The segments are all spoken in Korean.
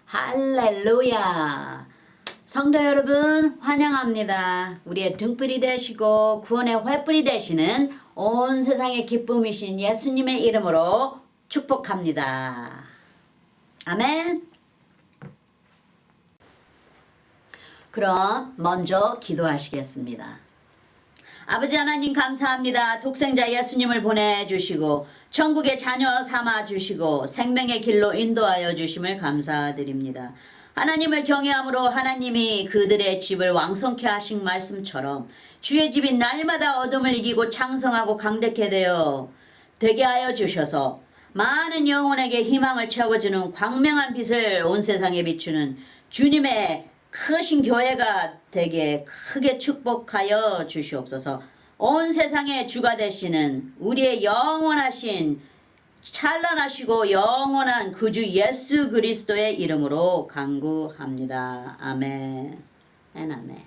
할렐루야. 성도 여러분 환영합니다. 우리의 등불이 되시고 구원의 횃불이 되시는 온 세상의 기쁨이신 예수님의 이름으로 축복합니다. 아멘. 그럼 먼저 기도하시겠습니다. 아버지 하나님 감사합니다. 독생자 예수님을 보내주시고 천국의 자녀 삼아주시고 생명의 길로 인도하여 주심을 감사드립니다. 하나님을 경외함으로 하나님이 그들의 집을 왕성케 하신 말씀처럼 주의 집이 날마다 어둠을 이기고 창성하고 강대케 되게 하여 주셔서 많은 영혼에게 희망을 채워주는 광명한 빛을 온 세상에 비추는 주님의 크신 교회가 되게 크게 축복하여 주시옵소서. 온 세상의 주가 되시는 우리의 영원하신 찬란하시고 영원한 구주 예수 그리스도의 이름으로 간구합니다. 아멘. 아멘.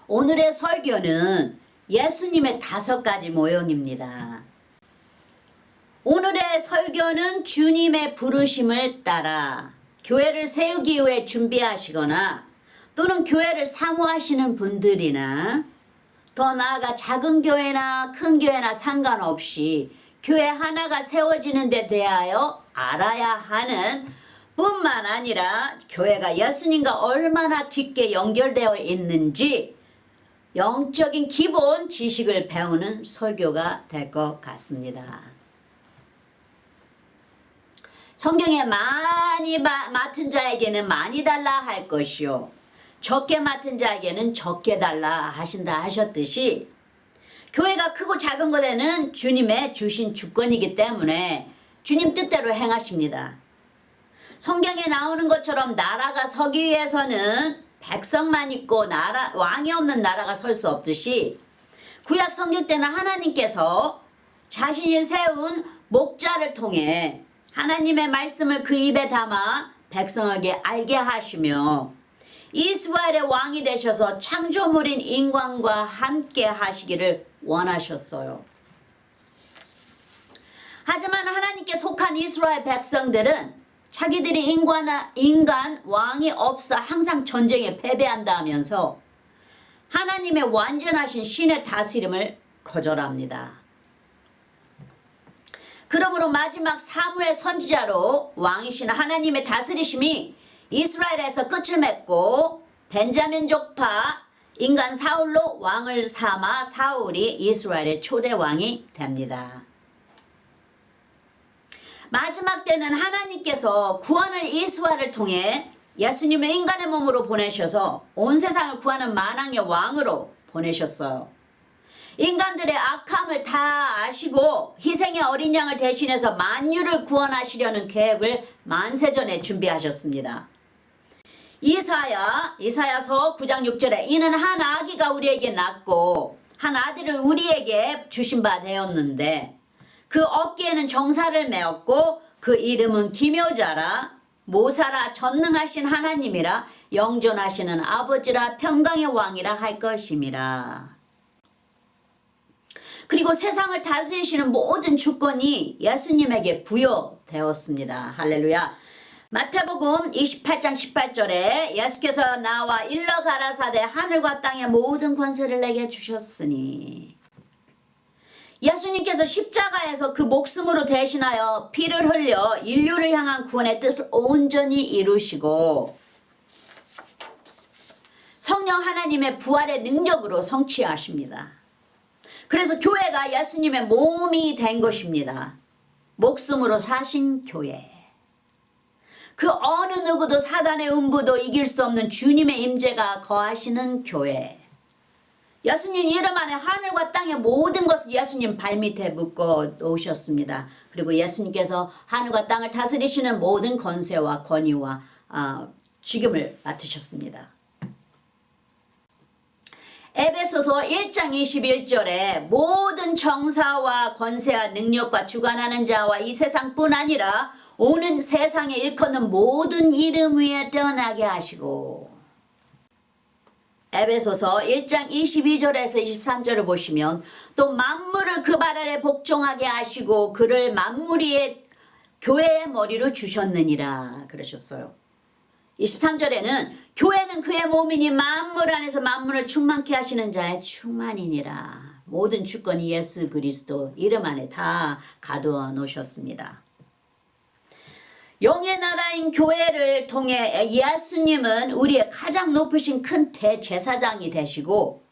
오늘의 설교는 예수님의 5가지 모형입니다. 오늘의 설교는 주님의 부르심을 따라 교회를 세우기 위해 준비하시거나 또는 교회를 사모하시는 분들이나 더 나아가 작은 교회나 큰 교회나 상관없이 교회 하나가 세워지는 데 대하여 알아야 하는 뿐만 아니라 교회가 예수님과 얼마나 깊게 연결되어 있는지 영적인 기본 지식을 배우는 설교가 될 것 같습니다. 성경에 많이 맡은 자에게는 많이 달라 할 것이요 적게 맡은 자에게는 적게 달라 하신다 하셨듯이 교회가 크고 작은 것에는 주님의 주신 주권이기 때문에 주님 뜻대로 행하십니다. 성경에 나오는 것처럼 나라가 서기 위해서는 백성만 있고 왕이 없는 나라가 설 수 없듯이 구약 성경 때는 하나님께서 자신이 세운 목자를 통해 하나님의 말씀을 그 입에 담아 백성에게 알게 하시며 이스라엘의 왕이 되셔서 창조물인 인간과 함께 하시기를 원하셨어요. 하지만 하나님께 속한 이스라엘 백성들은 자기들이 인간 왕이 없어 항상 전쟁에 패배한다 하면서 하나님의 완전하신 신의 다스림을 거절합니다. 그러므로 마지막 사무엘 선지자로 왕이신 하나님의 다스리심이 이스라엘에서 끝을 맺고 벤자민 족파 인간 사울로 왕을 삼아 사울이 이스라엘의 초대 왕이 됩니다. 마지막 때는 하나님께서 구원을 이스라엘을 통해 예수님을 인간의 몸으로 보내셔서 온 세상을 구하는 만왕의 왕으로 보내셨어요. 인간들의 악함을 다 아시고 희생의 어린 양을 대신해서 만유를 구원하시려는 계획을 만세전에 준비하셨습니다. 이사야서 9장 6절에 이는 한 아기가 우리에게 낳고 한 아들을 우리에게 주신 바 되었는데 그 어깨에는 정사를 메었고 그 이름은 기묘자라 모사라 전능하신 하나님이라 영존하시는 아버지라 평강의 왕이라 할 것임이라. 그리고 세상을 다스리시는 모든 주권이 예수님에게 부여되었습니다. 할렐루야. 마태복음 28장 18절에 예수께서 나와 일러 가라사대 하늘과 땅의 모든 권세를 내게 주셨으니 예수님께서 십자가에서 그 목숨으로 대신하여 피를 흘려 인류를 향한 구원의 뜻을 온전히 이루시고 성령 하나님의 부활의 능력으로 성취하십니다. 그래서 교회가 예수님의 몸이 된 것입니다. 목숨으로 사신 교회. 그 어느 누구도 사단의 음부도 이길 수 없는 주님의 임재가 거하시는 교회. 예수님 이름 안에 하늘과 땅의 모든 것을 예수님 발밑에 묶어 놓으셨습니다. 그리고 예수님께서 하늘과 땅을 다스리시는 모든 권세와 권위와 직임을 맡으셨습니다. 에베소서 1장 21절에 모든 정사와 권세와 능력과 주관하는 자와 이 세상뿐 아니라 오는 세상에 일컫는 모든 이름 위에 떠나게 하시고 에베소서 1장 22절에서 23절을 보시면 또 만물을 그 발 아래 복종하게 하시고 그를 만물 위에 교회의 머리로 주셨느니라 그러셨어요. 23절에는 교회는 그의 몸이니 만물 안에서 만물을 충만케 하시는 자의 충만이니라. 모든 주권이 예수 그리스도 이름 안에 다 가두어 놓으셨습니다. 영의 나라인 교회를 통해 예수님은 우리의 가장 높으신 큰 대제사장이 되시고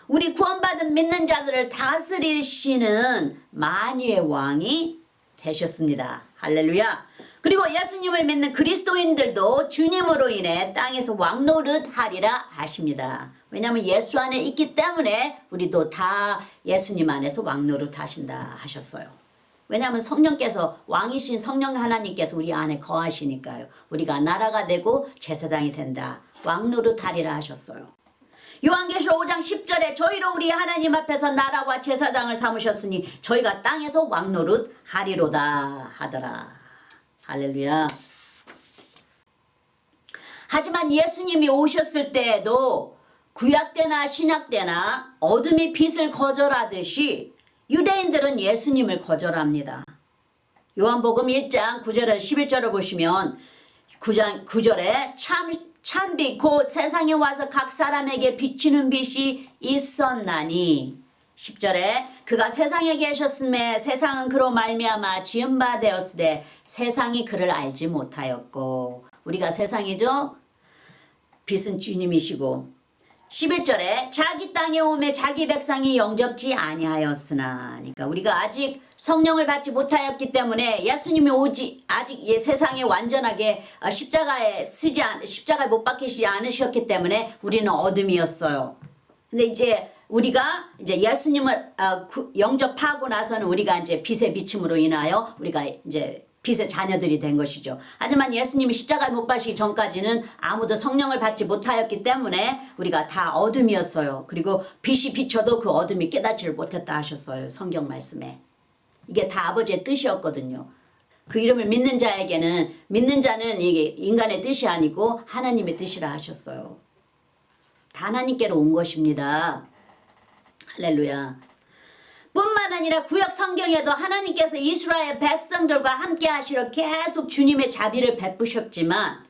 우리 구원받은 믿는 자들을 다스리시는 만유의 왕이 되셨습니다. 할렐루야. 그리고 예수님을 믿는 그리스도인들도 주님으로 인해 땅에서 왕노릇 하리라 하십니다. 왜냐하면 예수 안에 있기 때문에 우리도 다 예수님 안에서 왕노릇 하신다 하셨어요. 왜냐하면 성령께서 왕이신 성령 하나님께서 우리 안에 거하시니까요. 우리가 나라가 되고 제사장이 된다. 왕노릇 하리라 하셨어요. 요한계시록 5장 10절에 저희로 우리 하나님 앞에서 나라와 제사장을 삼으셨으니 저희가 땅에서 왕노릇 하리로다 하더라. 할렐루야. 하지만 예수님이 오셨을 때에도 구약 때나 신약 때나 어둠이 빛을 거절하듯이 유대인들은 예수님을 거절합니다. 요한복음 1장 9절에 11절을 보시면 9절에 참빛 곧 세상에 와서 각 사람에게 비치는 빛이 있었나니 10절에 그가 세상에 계셨음에 세상은 그로 말미암아 지은 바 되었으되 세상이 그를 알지 못하였고 우리가 세상이죠. 빛은 주님이시고 11절에 자기 땅에 오매 자기 백성이 영접지 아니하였으나 그러니까 우리가 아직 성령을 받지 못하였기 때문에 예수님이 아직 세상에 완전하게 십자가에 못 박히시지 않으셨기 때문에 우리는 어둠이었어요. 근데 이제 우리가 이제 예수님을 영접하고 나서는 우리가 이제 빛의 비침으로 인하여 우리가 이제 빛의 자녀들이 된 것이죠. 하지만 예수님이 십자가에 못 박히기 전까지는 아무도 성령을 받지 못하였기 때문에 우리가 다 어둠이었어요. 그리고 빛이 비춰도 그 어둠이 깨닫지를 못했다 하셨어요. 성경 말씀에. 이게 다 아버지의 뜻이었거든요. 그 이름을 믿는 자에게는 믿는 자는 이게 인간의 뜻이 아니고 하나님의 뜻이라 하셨어요. 다 하나님께로 온 것입니다. 할렐루야. 뿐만 아니라 구약 성경에도 하나님께서 이스라엘 백성들과 함께 하시러 계속 주님의 자비를 베푸셨지만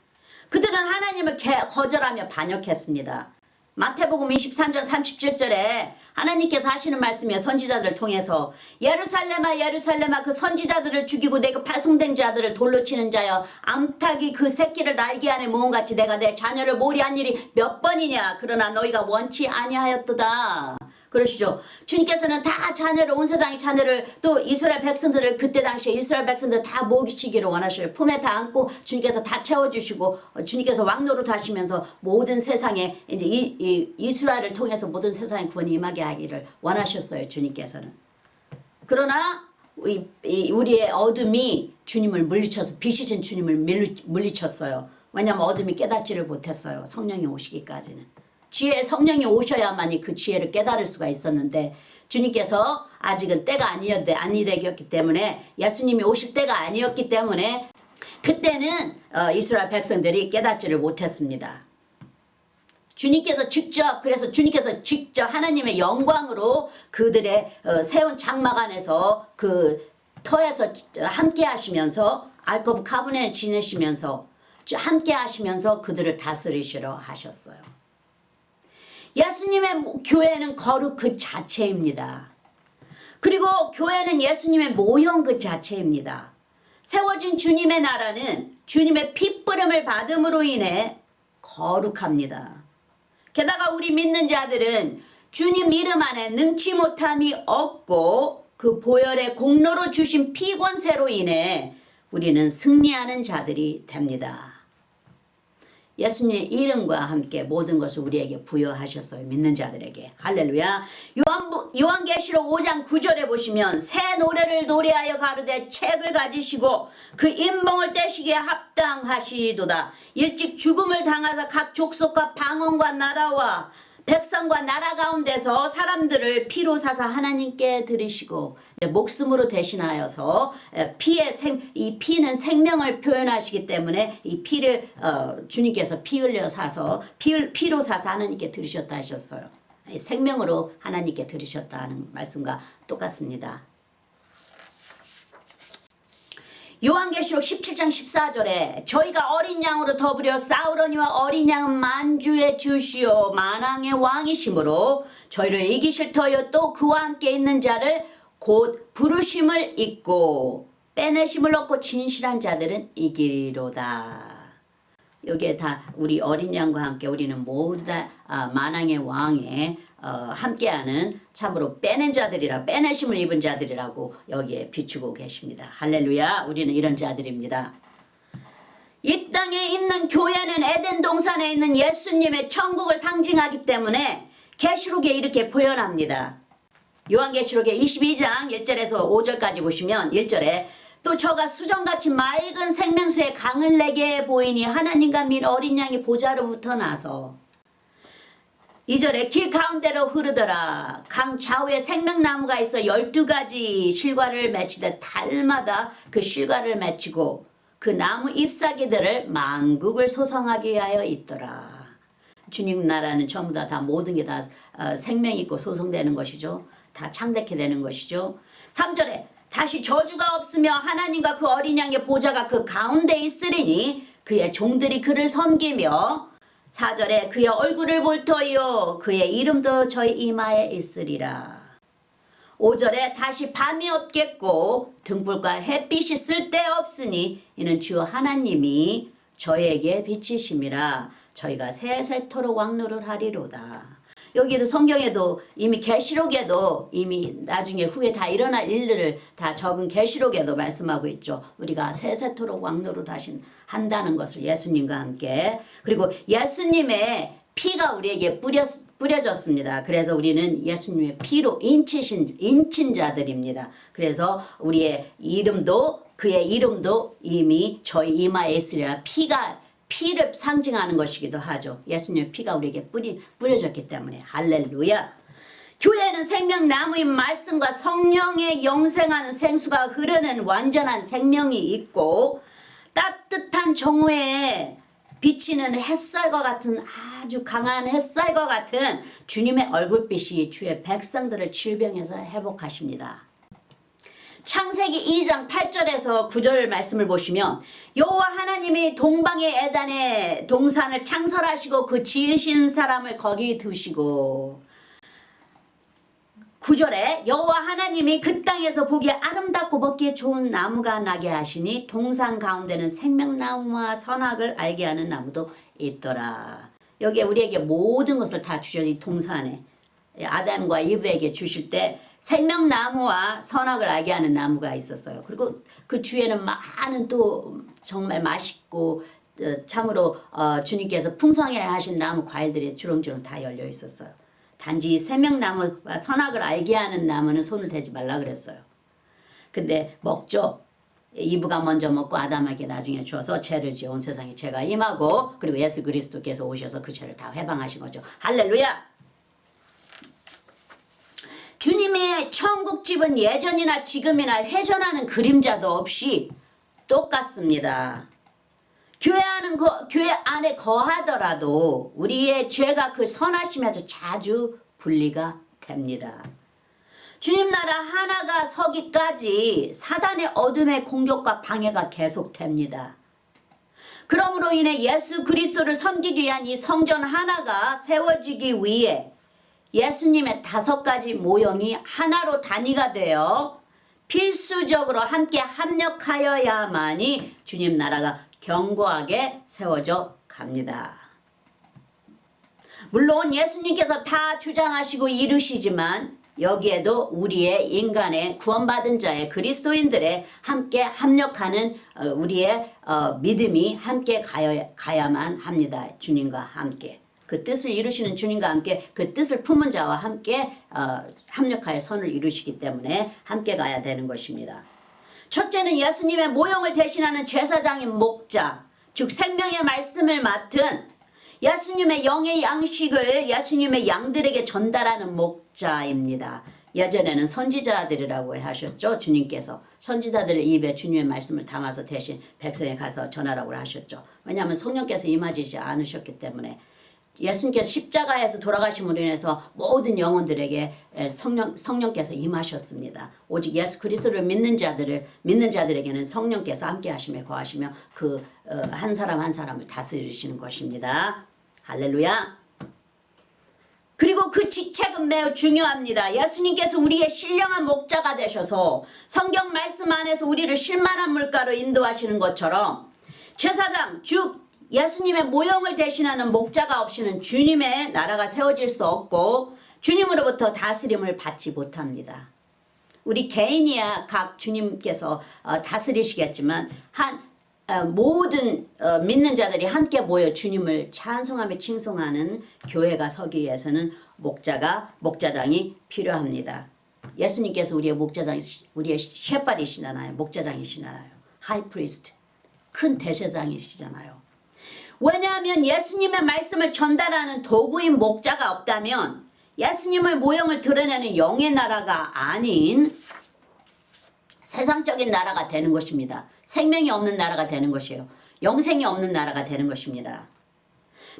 그들은 하나님을 거절하며 반역했습니다. 마태복음 23장 37절에 하나님께서 하시는 말씀이에요. 선지자들을 통해서 예루살렘아 예루살렘아 그 선지자들을 죽이고 내가 파송된 자들을 돌로 치는 자여 암탉이 그 새끼를 날개 안에 모음같이 내가 내 자녀를 몰이한 일이 몇 번이냐 그러나 너희가 원치 아니하였도다. 그러시죠. 주님께서는 다 자녀를 온 세상의 자녀를 또 이스라엘 백성들을 그때 당시에 이스라엘 백성들 다 모시기를 원하셔요. 품에 다 안고 주님께서 다 채워주시고 주님께서 왕노릇 하시면서 모든 세상에 이제 이스라엘을 통해서 모든 세상에 구원이 임하게 하기를 원하셨어요. 주님께서는. 그러나 우리의 어둠이 주님을 물리쳐서 빛이신 주님을 물리쳤어요. 왜냐하면 어둠이 깨닫지를 못했어요. 성령이 오시기까지는. 지혜의 성령이 오셔야만이 그 지혜를 깨달을 수가 있었는데 주님께서 아직은 때가 아니되었기 때문에 예수님이 오실 때가 아니었기 때문에 그때는 이스라엘 백성들이 깨닫지를 못했습니다. 주님께서 직접 하나님의 영광으로 그들의 세운 장막 안에서 그 터에서 함께 하시면서 알코브 카브네를 지내시면서 함께 하시면서 그들을 다스리시려 하셨어요. 예수님의 교회는 거룩 그 자체입니다. 그리고 교회는 예수님의 모형 그 자체입니다. 세워진 주님의 나라는 주님의 핏부름을 받음으로 인해 거룩합니다. 게다가 우리 믿는 자들은 주님 이름 안에 능치 못함이 없고 그 보혈의 공로로 주신 피권세로 인해 우리는 승리하는 자들이 됩니다. 예수님의 이름과 함께 모든 것을 우리에게 부여하셨어요. 믿는 자들에게. 할렐루야. 요한계시록 5장 9절에 보시면 새 노래를 노래하여 가로되 책을 가지시고 그 인봉을 떼시기에 합당하시도다. 일찍 죽음을 당하사 각 족속과 방언과 나라와 백성과 나라 가운데서 사람들을 피로 사사 하나님께 드리시고 목숨으로 대신하여서 이 피는 생명을 표현하시기 때문에 이 피를 주님께서 피 흘려 사서 피로 사서 하나님께 드리셨다 하셨어요. 생명으로 하나님께 드리셨다는 말씀과 똑같습니다. 요한계시록 17장 14절에 저희가 어린 양으로 더불어 싸우려니와 어린 양은 만주의 주시오 만왕의 왕이심으로 저희를 이기실 터여 또 그와 함께 있는 자를 곧 부르심을 잊고 빼내심을 얻고 진실한 자들은 이기리로다. 여기에 다 우리 어린 양과 함께 우리는 모두 다 만왕의 왕에 함께하는 참으로 빼낸 자들이라 빼내심을 입은 자들이라고 여기에 비추고 계십니다. 할렐루야. 우리는 이런 자들입니다. 이 땅에 있는 교회는 에덴 동산에 있는 예수님의 천국을 상징하기 때문에 계시록에 이렇게 표현합니다. 요한계시록의 22장 1절에서 5절까지 보시면 1절에 또 저가 수정같이 맑은 생명수의 강을 내게 보이니 하나님과 및 어린 양의 보좌로부터 나서 2절에 길 가운데로 흐르더라. 강 좌우에 생명나무가 있어 12가지 실과를 맺히되 달마다 그 실과를 맺히고 그 나무 잎사귀들을 만국을 소성하게 하여 있더라. 주님 나라는 전부 다 모든 게 다 생명이 있고 소성되는 것이죠. 다 창대케 되는 것이죠. 3절에 다시 저주가 없으며 하나님과 그 어린 양의 보좌가 그 가운데 있으리니 그의 종들이 그를 섬기며 4절에 그의 얼굴을 볼 터이요 그의 이름도 저희 이마에 있으리라. 5절에 다시 밤이 없겠고 등불과 햇빛이 쓸데없으니 이는 주 하나님이 저에게 비치심이라 저희가 세세토록 왕노를 하리로다. 여기에도 성경에도 이미 계시록에도 이미 나중에 후에 다 일어날 일들을 다 적은 계시록에도 말씀하고 있죠. 우리가 세세토록 왕노를 한다는 것을 예수님과 함께 그리고 예수님의 피가 우리에게 뿌려졌습니다. 그래서 우리는 예수님의 피로 인친 자들입니다. 그래서 우리의 이름도 그의 이름도 이미 저희 이마에 있으리라. 피를 상징하는 것이기도 하죠. 예수님의 피가 우리에게 뿌려졌기 때문에 할렐루야. 교회는 생명나무인 말씀과 성령의 영생하는 생수가 흐르는 완전한 생명이 있고 따뜻한 정오에 비치는 햇살과 같은 아주 강한 햇살과 같은 주님의 얼굴빛이 주의 백성들을 질병에서 회복하십니다. 창세기 2장 8절에서 9절 말씀을 보시면 여호와 하나님이 동방의 에덴에 동산을 창설하시고 그 지으신 사람을 거기 두시고 9절에 여호와 하나님이 그 땅에서 보기에 아름답고 먹기에 좋은 나무가 나게 하시니 동산 가운데는 생명나무와 선악을 알게 하는 나무도 있더라. 여기에 우리에게 모든 것을 다 주셔서 이 동산에 아담과 이브에게 주실 때 생명나무와 선악을 알게 하는 나무가 있었어요. 그리고 그 주에는 많은 또 정말 맛있고 참으로 주님께서 풍성하게 하신 나무 과일들이 주렁주렁 다 열려 있었어요. 단지 생명나무와 선악을 알게 하는 나무는 손을 대지 말라 그랬어요. 근데 먹죠. 이브가 먼저 먹고 아담에게 나중에 주어서 죄를 지어 세상에 죄가 임하고 그리고 예수 그리스도께서 오셔서 그 죄를 다 회방하신 거죠. 할렐루야. 주님의 천국집은 예전이나 지금이나 회전하는 그림자도 없이 똑같습니다. 교회 안에 거하더라도 우리의 죄가 그 선하심에서 자주 분리가 됩니다. 주님 나라 하나가 서기까지 사단의 어둠의 공격과 방해가 계속됩니다. 그러므로 인해 예수 그리스도를 섬기기 위한 이 성전 하나가 세워지기 위해 예수님의 5가지 모형이 하나로 단위가 되어 필수적으로 함께 합력하여야만이 주님 나라가 견고하게 세워져 갑니다. 물론 예수님께서 다 주장하시고 이루시지만 여기에도 우리의 인간의 구원받은 자의 그리스도인들의 함께 합력하는 우리의 믿음이 함께 가야만 합니다. 주님과 함께. 그 뜻을 이루시는 주님과 함께 그 뜻을 품은 자와 함께 합력하여 선을 이루시기 때문에 함께 가야 되는 것입니다. 첫째는 예수님의 모형을 대신하는 제사장인 목자, 즉 생명의 말씀을 맡은 예수님의 영의 양식을 예수님의 양들에게 전달하는 목자입니다. 예전에는 선지자들이라고 하셨죠. 주님께서 선지자들의 입에 주님의 말씀을 담아서 대신 백성에 가서 전하라고 하셨죠. 왜냐하면 성령께서 임하지 않으셨기 때문에 예수님께서 십자가에서 돌아가심으로 인해서 모든 영혼들에게 성령께서 임하셨습니다. 오직 예수 그리스도를 믿는 자들에게는 성령께서 함께 하시며 거하시며 그 한 사람 한 사람을 다스리시는 것입니다. 할렐루야. 그리고 그 직책은 매우 중요합니다. 예수님께서 우리의 신령한 목자가 되셔서 성경 말씀 안에서 우리를 실만한 물가로 인도하시는 것처럼 제사장 즉 예수님의 모형을 대신하는 목자가 없이는 주님의 나라가 세워질 수 없고 주님으로부터 다스림을 받지 못합니다. 우리 개인이야 각 주님께서 다스리시겠지만 모든 믿는 자들이 함께 모여 주님을 찬송하며 칭송하는 교회가 서기 위해서는 목자장이 필요합니다. 예수님께서 우리의 셰파리시잖아요. 목자장이시잖아요. 하이프리스트, 큰 대제장이시잖아요. 왜냐하면 예수님의 말씀을 전달하는 도구인 목자가 없다면 예수님의 모형을 드러내는 영의 나라가 아닌 세상적인 나라가 되는 것입니다. 생명이 없는 나라가 되는 것이에요. 영생이 없는 나라가 되는 것입니다.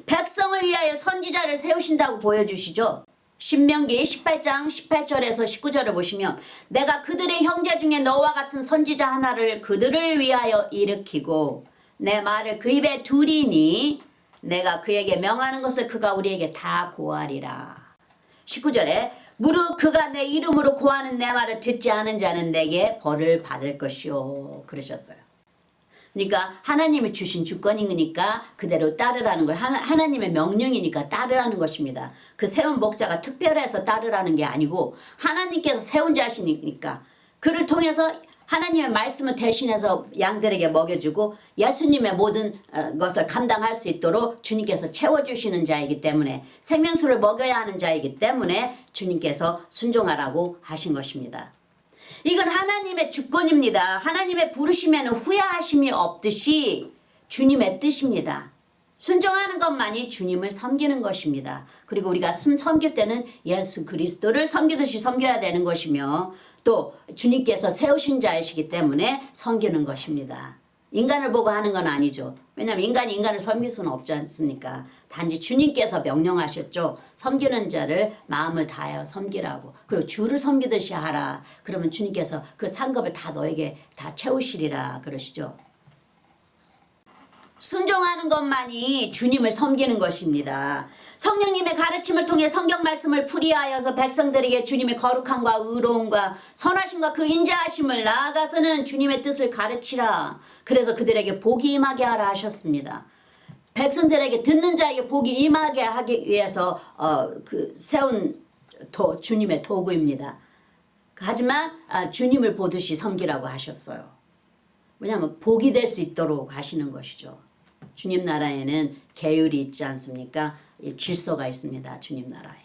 백성을 위하여 선지자를 세우신다고 보여주시죠. 신명기 18장 18절에서 19절을 보시면 내가 그들의 형제 중에 너와 같은 선지자 하나를 그들을 위하여 일으키고 내 말을 그 입에 두리니 내가 그에게 명하는 것을 그가 우리에게 다 고하리라. 19절에 무릇 그가 내 이름으로 고하는 내 말을 듣지 않은 자는 내게 벌을 받을 것이요 그러셨어요. 그러니까 하나님이 주신 주권이니까 그대로 따르라는 거예요. 하나님의 명령이니까 따르라는 것입니다. 그 세운 목자가 특별해서 따르라는 게 아니고 하나님께서 세운 자신이니까 그를 통해서 하나님의 말씀을 대신해서 양들에게 먹여주고 예수님의 모든 것을 감당할 수 있도록 주님께서 채워주시는 자이기 때문에 생명수를 먹여야 하는 자이기 때문에 주님께서 순종하라고 하신 것입니다. 이건 하나님의 주권입니다. 하나님의 부르심에는 후회하심이 없듯이 주님의 뜻입니다. 순종하는 것만이 주님을 섬기는 것입니다. 그리고 우리가 섬길 때는 예수 그리스도를 섬기듯이 섬겨야 되는 것이며 또 주님께서 세우신 자이시기 때문에 섬기는 것입니다. 인간을 보고 하는 건 아니죠. 왜냐하면 인간이 인간을 섬길 수는 없지 않습니까? 단지 주님께서 명령하셨죠. 섬기는 자를 마음을 다하여 섬기라고. 그리고 주를 섬기듯이 하라. 그러면 주님께서 그 상급을 다 너에게 다 채우시리라 그러시죠. 순종하는 것만이 주님을 섬기는 것입니다. 성령님의 가르침을 통해 성경 말씀을 풀이하여서 백성들에게 주님의 거룩함과 의로움과 선하심과 그 인자하심을 나아가서는 주님의 뜻을 가르치라. 그래서 그들에게 복이 임하게 하라 하셨습니다. 백성들에게 듣는 자에게 복이 임하게 하기 위해서 세운 주님의 도구입니다. 하지만 주님을 보듯이 섬기라고 하셨어요. 왜냐하면 복이 될 수 있도록 하시는 것이죠. 주님 나라에는 계율이 있지 않습니까? 질서가 있습니다. 주님 나라에.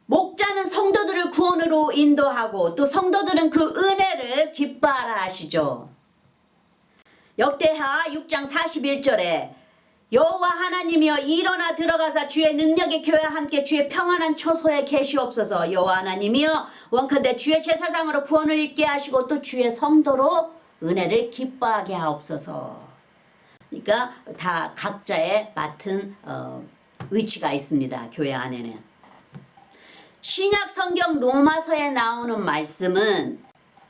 목자는 성도들을 구원으로 인도하고 또 성도들은 그 은혜를 기뻐하라 하시죠. 역대하 6장 41절에 여호와 하나님이여 일어나 들어가사 주의 능력의 교회와 함께 주의 평안한 처소에 계시옵소서. 여호와 하나님이여 원컨대 주의 제사장으로 구원을 입게 하시고 또 주의 성도로 은혜를 기뻐하게 하옵소서. 그러니까 다 각자의 맡은 위치가 있습니다. 교회 안에는. 신약 성경 로마서에 나오는 말씀은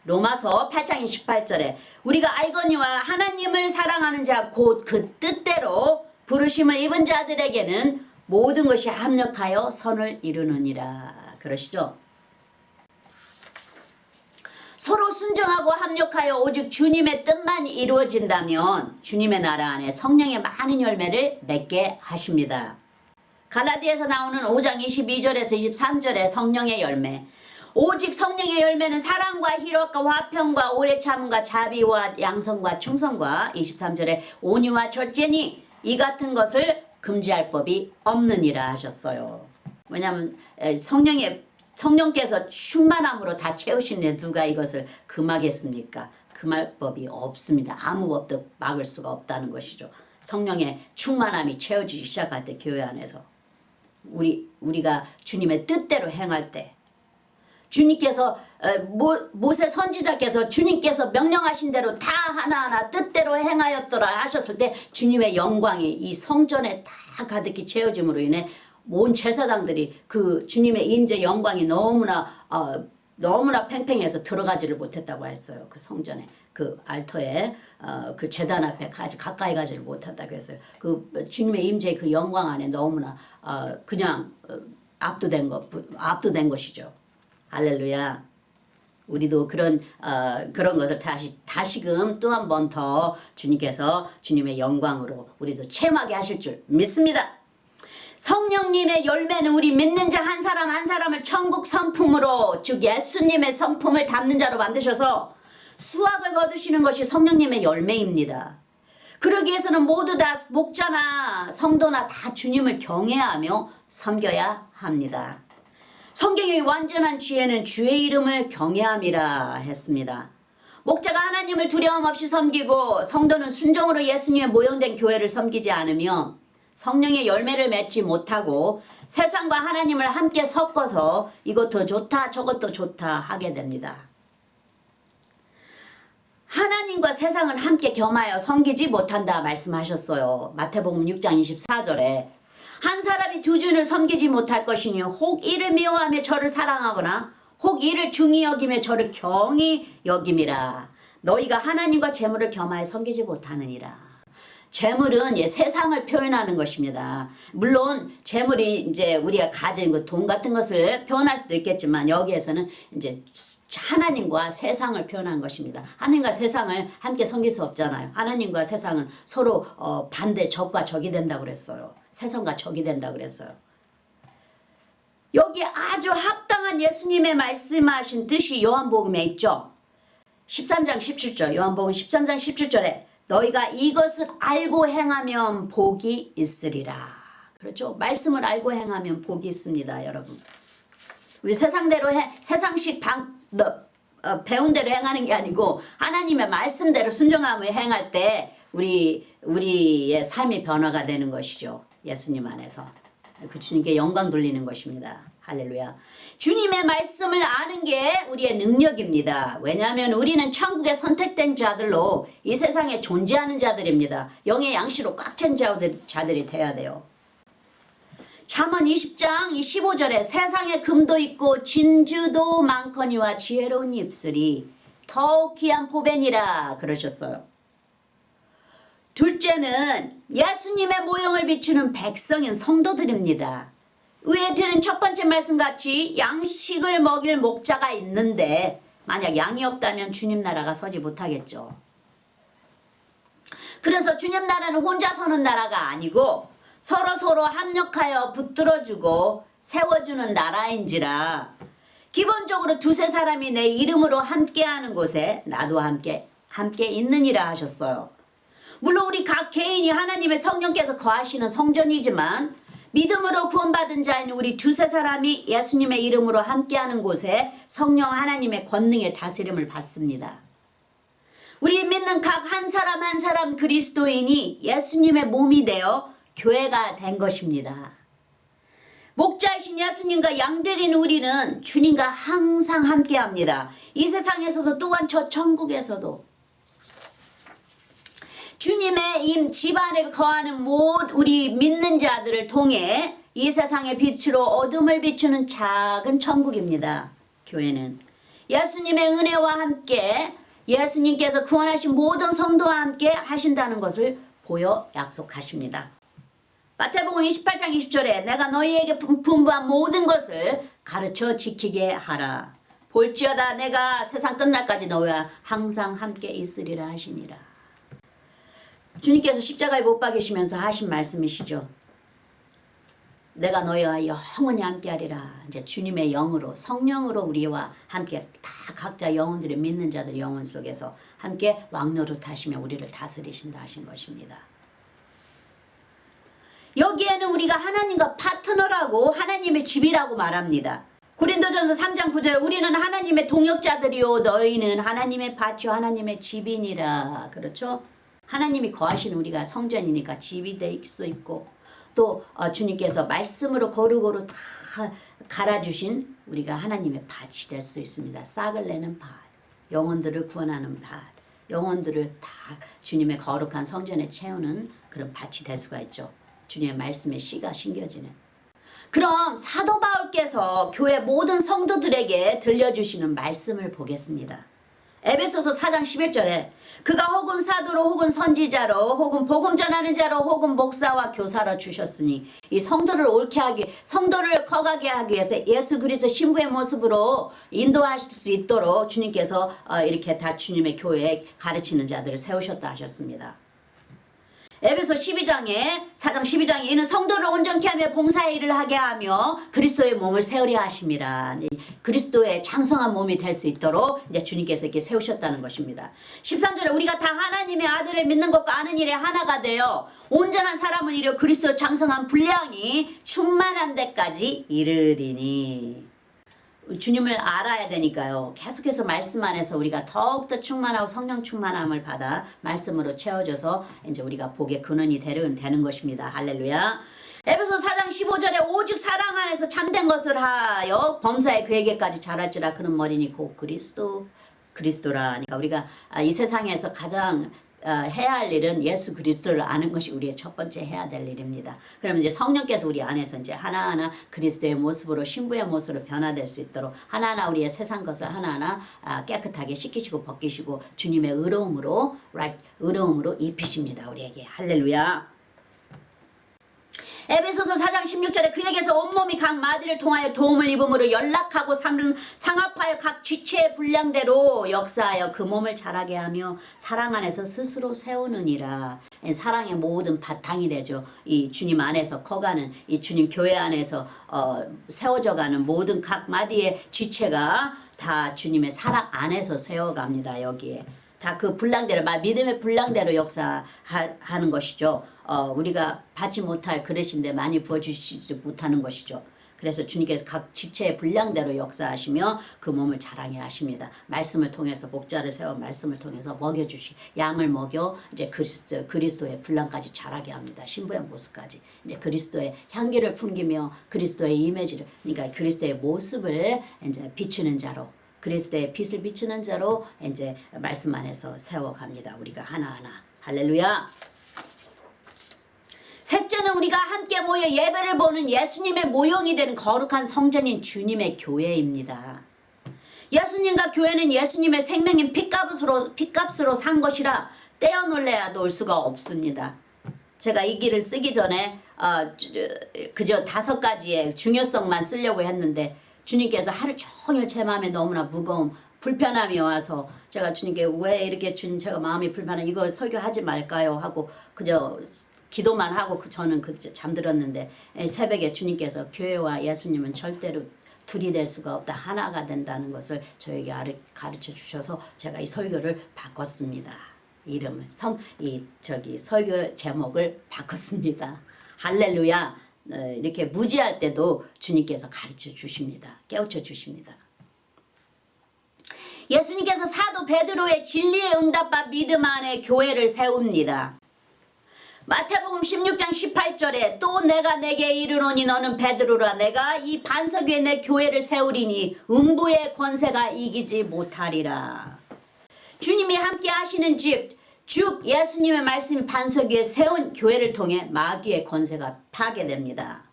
로마서 8장 28절에 우리가 알거니와 하나님을 사랑하는 자 곧 그 뜻대로 부르심을 입은 자들에게는 모든 것이 합력하여 선을 이루느니라 그러시죠. 서로 순종하고 합력하여 오직 주님의 뜻만 이루어진다면 주님의 나라 안에 성령의 많은 열매를 맺게 하십니다. 갈라디아에서 나오는 5장 22절에서 23절의 성령의 열매. 오직 성령의 열매는 사랑과 희락과 화평과 오래 참음과 자비와 양성과 충성과 23절에 온유와 절제니 이 같은 것을 금지할 법이 없느니라 하셨어요. 왜냐하면 성령께서 충만함으로 다 채우시는데 누가 이것을 금하겠습니까? 금할 법이 없습니다. 아무 법도 막을 수가 없다는 것이죠. 성령의 충만함이 채워지기 시작할 때 교회 안에서 우리가 주님의 뜻대로 행할 때 주님께서 모세 선지자께서 주님께서 명령하신 대로 다 하나하나 뜻대로 행하였더라 하셨을 때 주님의 영광이 이 성전에 다 가득히 채워짐으로 인해 온 제사장들이 그 주님의 임재 영광이 너무나 팽팽해서 들어가지를 못했다고 했어요. 그 성전에 그 알터에 그 제단 앞에 가까이 가지를 못했다고 했어요. 그 주님의 임재의 그 영광 안에 너무나 그냥 압도된 것이죠. 할렐루야. 우리도 그런 것을 다시금 또 한 번 더 주님께서 주님의 영광으로 우리도 체험하게 하실 줄 믿습니다. 성령님의 열매는 우리 믿는 자 한 사람 한 사람을 천국 성품으로 즉 예수님의 성품을 담는 자로 만드셔서 수확을 거두시는 것이 성령님의 열매입니다. 그러기 위해서는 모두 다 목자나 성도나 다 주님을 경외하며 섬겨야 합니다. 성경의 완전한 지혜는 주의 이름을 경외함이라 했습니다. 목자가 하나님을 두려움 없이 섬기고 성도는 순종으로 예수님의 모형된 교회를 섬기지 않으며 성령의 열매를 맺지 못하고 세상과 하나님을 함께 섞어서 이것도 좋다 저것도 좋다 하게 됩니다. 하나님과 세상은 함께 겸하여 섬기지 못한다 말씀하셨어요. 마태복음 6장 24절에 한 사람이 두 주인을 섬기지 못할 것이니 혹 이를 미워하며 저를 사랑하거나 혹 이를 중히 여기며 저를 경히 여김이라. 너희가 하나님과 재물을 겸하여 섬기지 못하느니라. 재물은 세상을 표현하는 것입니다. 물론 재물이 이제 우리가 가진 그 돈 같은 것을 표현할 수도 있겠지만 여기에서는 이제 하나님과 세상을 표현한 것입니다. 하나님과 세상을 함께 섬길 수 없잖아요. 하나님과 세상은 서로 반대 적과 적이 된다고 그랬어요. 세상과 적이 된다고 그랬어요. 여기 아주 합당한 예수님의 말씀하신 뜻이 요한복음에 있죠. 13장 17절 요한복음 13장 17절에 너희가 이것을 알고 행하면 복이 있으리라. 그렇죠? 말씀을 알고 행하면 복이 있습니다, 여러분. 우리 세상대로 세상식 배운 대로 행하는 게 아니고 하나님의 말씀대로 순종하며 행할 때 우리의 삶이 변화가 되는 것이죠. 예수님 안에서. 그 주님께 영광 돌리는 것입니다. 할렐루야. 주님의 말씀을 아는 게 우리의 능력입니다. 왜냐하면 우리는 천국에 선택된 자들로 이 세상에 존재하는 자들입니다. 영의 양식으로 꽉 찬 자들이 돼야 돼요. 잠언 20장 15절에 세상에 금도 있고 진주도 많거니와 지혜로운 입술이 더욱 귀한 보배니라 그러셨어요. 둘째는 예수님의 모형을 비추는 백성인 성도들입니다. 위에 드는 첫 번째 말씀같이 양식을 먹일 목자가 있는데 만약 양이 없다면 주님 나라가 서지 못하겠죠. 그래서 주님 나라는 혼자 서는 나라가 아니고 서로 합력하여 붙들어주고 세워주는 나라인지라 기본적으로 두세 사람이 내 이름으로 함께하는 곳에 나도 함께 있느니라 하셨어요. 물론 우리 각 개인이 하나님의 성령께서 거하시는 성전이지만 믿음으로 구원받은 자인 우리 두세 사람이 예수님의 이름으로 함께하는 곳에 성령 하나님의 권능의 다스림을 받습니다. 우리 믿는 각 한 사람 한 사람 그리스도인이 예수님의 몸이 되어 교회가 된 것입니다. 목자이신 예수님과 양들인 우리는 주님과 항상 함께합니다. 이 세상에서도 또한 저 천국에서도 주님의 집안에 거하는 모든 우리 믿는 자들을 통해 이 세상의 빛으로 어둠을 비추는 작은 천국입니다. 교회는 예수님의 은혜와 함께 예수님께서 구원하신 모든 성도와 함께 하신다는 것을 보여 약속하십니다. 마태복음 28장 20절에 내가 너희에게 분부한 모든 것을 가르쳐 지키게 하라. 볼지어다 내가 세상 끝날까지 너희와 항상 함께 있으리라 하시니라. 주님께서 십자가에 못 박이시면서 하신 말씀이시죠. 내가 너희와 영원히 함께하리라. 이제 주님의 영으로 성령으로 우리와 함께 다 각자 영혼들의 믿는 자들의 영혼 속에서 함께 왕노릇하시며 우리를 다스리신다 하신 것입니다. 여기에는 우리가 하나님과 파트너라고 하나님의 집이라고 말합니다. 고린도전서 3장 9절에 우리는 하나님의 동역자들이요 너희는 하나님의 밭이요 하나님의 집이니라. 그렇죠? 하나님이 거하시는 우리가 성전이니까 집이 될 수 있고 또 주님께서 말씀으로 고루고루 다 갈아주신 우리가 하나님의 밭이 될 수 있습니다. 싹을 내는 밭, 영혼들을 구원하는 밭, 영혼들을 다 주님의 거룩한 성전에 채우는 그런 밭이 될 수가 있죠. 주님의 말씀에 씨가 심겨지는. 그럼 사도 바울께서 교회 모든 성도들에게 들려주시는 말씀을 보겠습니다. 에베소서 4장 11절에 그가 혹은 사도로 혹은 선지자로 혹은 복음 전하는 자로 혹은 목사와 교사로 주셨으니 이 성도를 옳게 하기, 성도를 커가게 하기 위해서 예수 그리스도 신부의 모습으로 인도하실 수 있도록 주님께서 이렇게 다 주님의 교회에 가르치는 자들을 세우셨다 하셨습니다. 에베소 12장에 4장 12장에 이는 성도를 온전케 하며 봉사의 일을 하게 하며 그리스도의 몸을 세우려 하십니다. 그리스도의 장성한 몸이 될 수 있도록 이제 주님께서 이렇게 세우셨다는 것입니다. 13절에 우리가 다 하나님의 아들을 믿는 것과 아는 일에 하나가 되어 온전한 사람을 이루어 그리스도 장성한 분량이 충만한 데까지 이르리니. 주님을 알아야 되니까요. 계속해서 말씀 안에서 우리가 더욱더 충만하고 성령 충만함을 받아 말씀으로 채워져서 이제 우리가 복의 근원이 되는 것입니다. 할렐루야. 에베소 4장 15절에 오직 사랑 안에서 참된 것을 하여 범사에 그에게까지 자랄지라 그는 머리니 곧 그리스도라. 그러니까 우리가 이 세상에서 가장 해야 할 일은 예수 그리스도를 아는 것이 우리의 첫 번째 해야 될 일입니다. 그러면 이제 성령께서 우리 안에서 이제 하나하나 그리스도의 모습으로 신부의 모습으로 변화될 수 있도록 하나하나 우리의 세상 것을 하나하나 깨끗하게 씻기시고 벗기시고 주님의 의로움으로 입히십니다. 우리에게. 할렐루야. 에베소서 4장 16절에 그에게서 온몸이 각 마디를 통하여 도움을 입음으로 연락하고 상합하여 각 지체의 분량대로 역사하여 그 몸을 자라게 하며 사랑 안에서 스스로 세우느니라. 사랑의 모든 바탕이 되죠. 이 주님 안에서 커가는 이 주님 교회 안에서 세워져가는 모든 각 마디의 지체가 다 주님의 사랑 안에서 세워갑니다. 여기에. 다 그 분량대로 믿음의 분량대로 역사하는 것이죠. 우리가 받지 못할 그릇인데 많이 부어주시지 못하는 것이죠. 그래서 주님께서 각 지체의 분량대로 역사하시며 그 몸을 자랑해 하십니다. 말씀을 통해서 목자를 세워 말씀을 통해서 먹여주시 양을 먹여 이제 그리스도의 분량까지 자라게 합니다. 신부의 모습까지 이제 그리스도의 향기를 풍기며 그리스도의 이미지를 그러니까 그리스도의 모습을 이제 비추는 자로 그리스도의 빛을 비추는 자로 이제 말씀 안에서 세워갑니다. 우리가 하나하나. 할렐루야. 셋째는 우리가 함께 모여 예배를 보는 예수님의 모형이 되는 거룩한 성전인 주님의 교회입니다. 예수님과 교회는 예수님의 생명인 핏값으로 산 것이라 떼어놓을래야 놓을 수가 없습니다. 제가 이 길을 쓰기 전에 그저 5가지의 중요성만 쓰려고 했는데 주님께서 하루 종일 제 마음에 너무나 무거운 불편함이 와서 제가 주님께 왜 이렇게 주님 제가 마음이 불편해 이거 설교하지 말까요 하고 그저 기도만 하고 저는 잠들었는데 새벽에 주님께서 교회와 예수님은 절대로 둘이 될 수가 없다. 하나가 된다는 것을 저에게 가르쳐 주셔서 제가 이 설교를 바꿨습니다. 이름을 설교 제목을 바꿨습니다. 할렐루야. 이렇게 무지할 때도 주님께서 가르쳐 주십니다. 깨우쳐 주십니다. 예수님께서 사도 베드로의 진리의 응답과 믿음 안에 교회를 세웁니다. 마태복음 16장 18절에 또 내가 내게 이르노니 너는 베드로라 내가 이 반석 위에 내 교회를 세우리니 음부의 권세가 이기지 못하리라. 주님이 함께 하시는 즉 예수님의 말씀이 반석 위에 세운 교회를 통해 마귀의 권세가 파괴됩니다.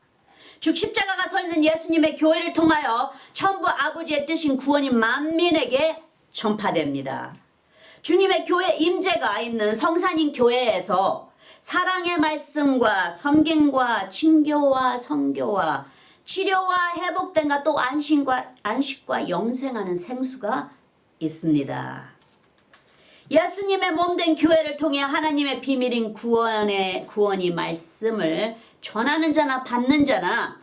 즉 십자가가 서 있는 예수님의 교회를 통하여 천부 아버지의 뜻인 구원이 만민에게 전파됩니다. 주님의 교회 임재가 있는 성산인 교회에서 사랑의 말씀과 섬김과 친교와 선교와 치료와 회복됨과 또 안식과 영생하는 생수가 있습니다. 예수님의 몸된 교회를 통해 하나님의 비밀인 구원이 말씀을 전하는 자나 받는 자나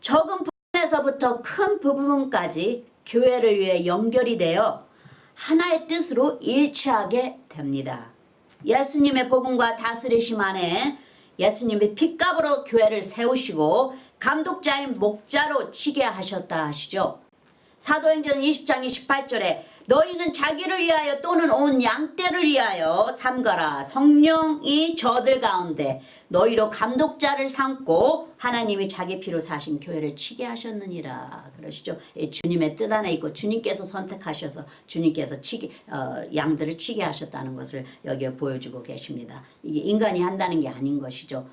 적은 부분에서부터 큰 부분까지 교회를 위해 연결이 되어 하나의 뜻으로 일치하게 됩니다. 예수님의 복음과 다스리심 안에 예수님의 핏값으로 교회를 세우시고 감독자인 목자로 치게 하셨다 하시죠. 사도행전 20장 28절에 너희는 자기를 위하여 또는 온 양떼를 위하여 삼가라. 성령이 저들 가운데 너희로 감독자를 삼고 하나님이 자기 피로 사신 교회를 치게 하셨느니라. 그러시죠. 주님의 뜻 안에 있고 주님께서 선택하셔서 주님께서 양들을 치게 하셨다는 것을 여기에 보여주고 계십니다. 이게 인간이 한다는 게 아닌 것이죠.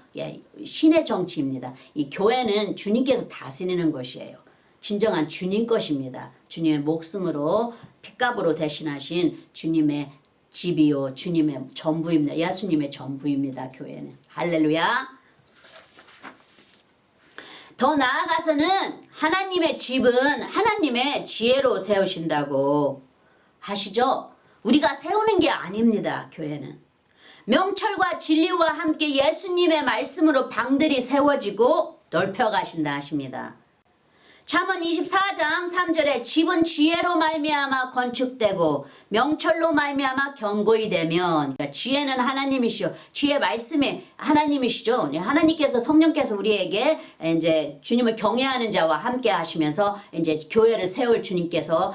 신의 정치입니다. 이 교회는 주님께서 다스리는 것이에요. 진정한 주님 것입니다. 주님의 목숨으로 핏값으로 대신하신 주님의 집이요 주님의 전부입니다. 예수님의 전부입니다. 교회는. 할렐루야. 더 나아가서는 하나님의 집은 하나님의 지혜로 세우신다고 하시죠. 우리가 세우는 게 아닙니다. 교회는. 명철과 진리와 함께 예수님의 말씀으로 방들이 세워지고 넓혀가신다 하십니다. 잠언 24장 3절에 집은 지혜로 말미암아 건축되고 명철로 말미암아 견고히 되면, 그러니까 지혜는 하나님이시오. 지혜 말씀이 하나님이시죠. 하나님께서 성령께서 우리에게 이제 주님을 경외하는 자와 함께 하시면서 이제 교회를 세울 주님께서